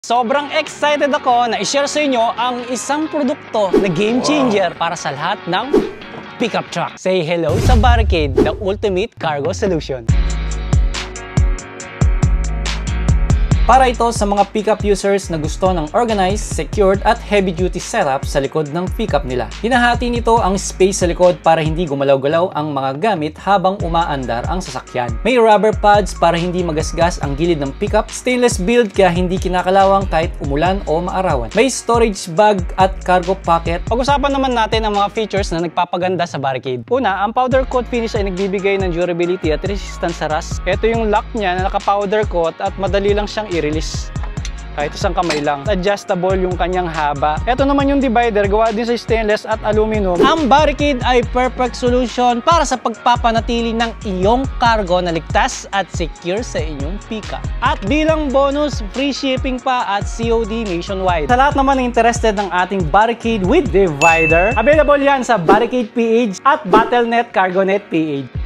Sobrang excited ako na i-share sa inyo ang isang produkto na game changer para sa lahat ng pickup truck. Say hello sa Barricade, the ultimate cargo solution. Para ito sa mga pickup users na gusto ng organized, secured at heavy-duty setup sa likod ng pickup nila. Hinahati nito ang space sa likod para hindi gumalaw-galaw ang mga gamit habang umaandar ang sasakyan. May rubber pads para hindi magasgas ang gilid ng pickup, stainless build kaya hindi kinakalawang kahit umulan o maarawan. May storage bag at cargo pocket. Pag-usapan naman natin ang mga features na nagpapaganda sa Barricade. Una, ang powder coat finish ay nagbibigay ng durability at resistance sa rust. Ito yung lock niya na naka-powder coat at madali lang siyang i-release. Kahit isang kamay lang. Adjustable yung kanyang haba. Ito naman yung divider, gawa din sa stainless at aluminum. Ang Barricade ay perfect solution para sa pagpapanatili ng iyong cargo na ligtas at secure sa inyong pickup. At bilang bonus, free shipping pa at COD nationwide. Sa lahat naman na interested ng ating Barricade with divider, available yan sa Barricade PH at Battle.net Cargo.net PH.